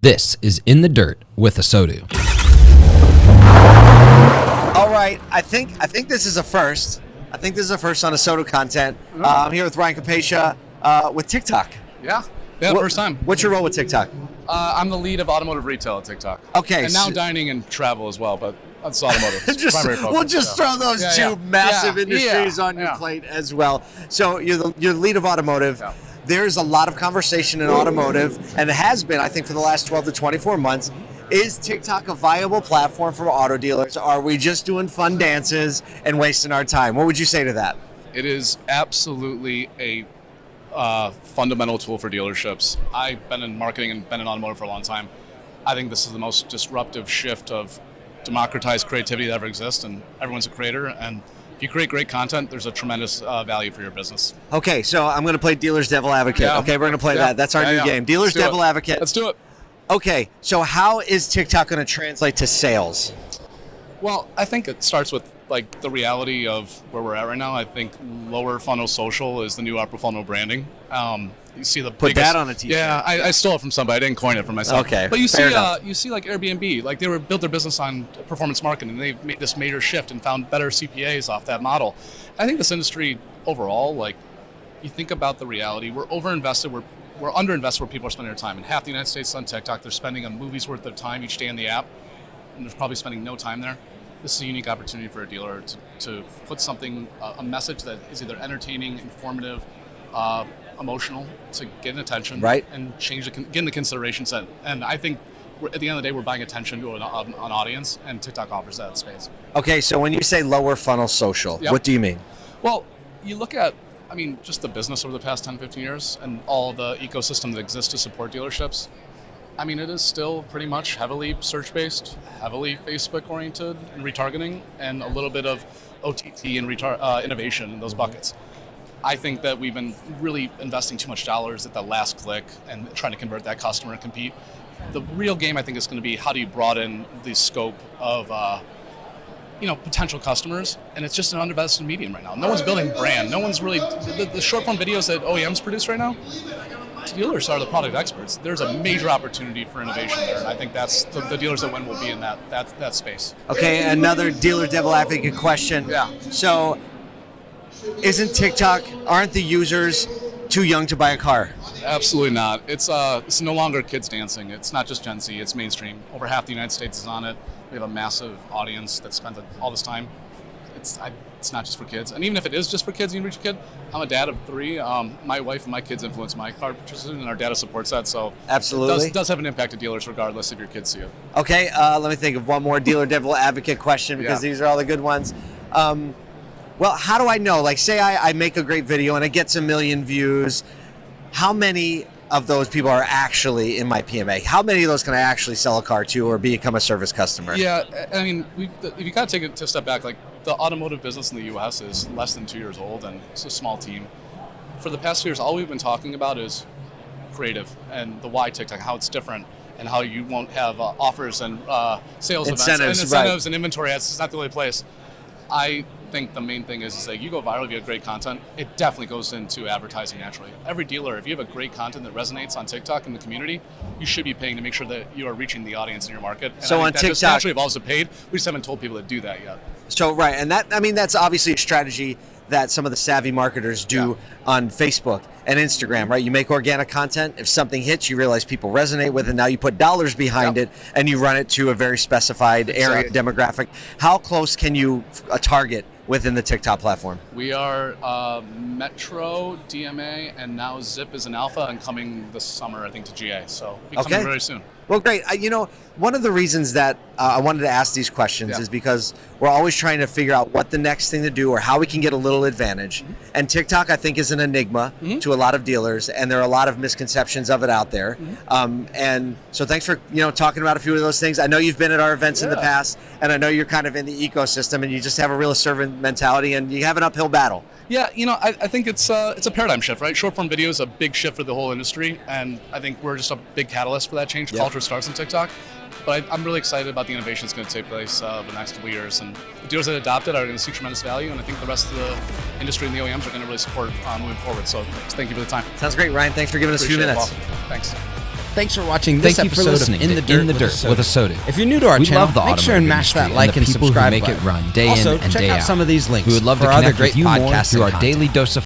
This is In the Dirt with ASOTU. All right, I think this is a first. I think this is a first on ASOTU content. I'm here with Ryan Copacia with TikTok. Yeah, first time. What's your role with TikTok? I'm the lead of automotive retail at TikTok. Okay. And now dining and travel as well, but that's automotive. Primary focus, we'll just throw those two massive industries on your plate as well. So you're the lead of automotive. Yeah. There's a lot of conversation in automotive, and it has been, I think, for the last 12 to 24 months. Is TikTok a viable platform for auto dealers? Are we just doing fun dances and wasting our time? What would you say to that? It is absolutely a fundamental tool for dealerships. I've been in marketing and been in automotive for a long time. I think this is the most disruptive shift of democratized creativity that ever exists, and everyone's a creator. And if you create great content, there's a tremendous value for your business. Okay, so I'm going to play Dealer's Devil Advocate. Yeah. Okay, we're going to play that. That's our new game. Dealer's Devil Advocate. Let's do it. Okay, so how is TikTok going to translate to sales? Well, I think it starts with the reality of where we're at right now. I think lower funnel social is the new upper funnel branding. You see Put that on a t-shirt. Yeah, I stole it from somebody. I didn't coin it for myself. Okay, but you see like Airbnb, they built their business on performance marketing, and they've made this major shift and found better CPAs off that model. I think this industry overall, you think about the reality, we're overinvested, we're underinvested where people are spending their time. And half the United States is on TikTok. They're spending a movie's worth of time each day in the app, and they're probably spending no time there. This is a unique opportunity for a dealer to put something, a message that is either entertaining, informative, emotional, to get attention, right, and get in the consideration set. And I think at the end of the day, we're buying attention to an audience, and TikTok offers that space. Okay, so when you say lower funnel social, what do you mean? Well, you look at, just the business over the past 10, 15 years and all the ecosystem that exists to support dealerships. It is still pretty much heavily search-based, heavily Facebook-oriented and retargeting, and a little bit of OTT and innovation in those buckets. I think that we've been really investing too much dollars at the last click and trying to convert that customer and compete. The real game, I think, is going to be how do you broaden the scope of potential customers, and it's just an underinvested medium right now. No one's building brand. No one's really the short-form videos that OEMs produce right now. Dealers are the product experts. There's a major opportunity for innovation there, and I think that's the dealers that win will be in that space. Okay, another dealer devil advocate question. Yeah. So, aren't the users too young to buy a car? Absolutely not. It's no longer kids dancing. It's not just Gen Z. It's mainstream. Over half the United States is on it. We have a massive audience that spends all this time. It's not just for kids. And even if it is just for kids, you reach a kid. I'm a dad of 3. My wife and my kids influence my car purchases, and our data supports that. So absolutely, it does have an impact to dealers regardless if your kids see it. Okay, let me think of one more dealer devil advocate question, because these are all the good ones. Well, how do I know? Say I make a great video and it gets 1 million views. How many of those people are actually in my PMA? How many of those can I actually sell a car to or become a service customer? Yeah, if you got to take a step back, the automotive business in the U.S. is less than 2 years old, and it's a small team. For the past 2 years, all we've been talking about is creative and the why TikTok, how it's different, and how you won't have offers and sales events and inventory ads. It's not the only place. I think the main thing is you go viral if you have great content. It definitely goes into advertising naturally. Every dealer, if you have a great content that resonates on TikTok in the community, you should be paying to make sure that you are reaching the audience in your market. And so on that TikTok, just naturally evolves to paid. We just haven't told people to do that yet. So right, and that's obviously a strategy that some of the savvy marketers do on Facebook and Instagram, right? You make organic content. If something hits, you realize people resonate with it. Now you put dollars behind it, and you run it to a very specified area demographic. How close can you target within the TikTok platform? We are Metro, DMA, and now Zip is an alpha and coming this summer, I think, to GA. So coming very soon. Well, great. One of the reasons that I wanted to ask these questions is because we're always trying to figure out what the next thing to do or how we can get a little advantage. Mm-hmm. And TikTok, I think, is an enigma to a lot of dealers, and there are a lot of misconceptions of it out there. Mm-hmm. And so thanks for talking about a few of those things. I know you've been at our events in the past, and I know you're kind of in the ecosystem, and you just have a real servant mentality, and you have an uphill battle. Yeah, I think it's a paradigm shift, right? Short-form video is a big shift for the whole industry, and I think we're just a big catalyst for that change. Culture starts on TikTok. But I'm really excited about the innovation that's going to take place over the next couple of years. And the dealers that adopt it are going to see tremendous value. And I think the rest of the industry and the OEMs are going to really support moving forward. So thank you for the time. Sounds great, Ryan. Thanks for giving us a few minutes. Thanks. Thanks for watching this Thank you for episode listening of In the Dirt, with ASOTU. If you're new to our We channel, love the make sure and automotive mash that industry like and the and people who subscribe make button. it run day also, in and check day out out. some of these links We would love for to other connect great with you more podcasts through and our daily content. dose of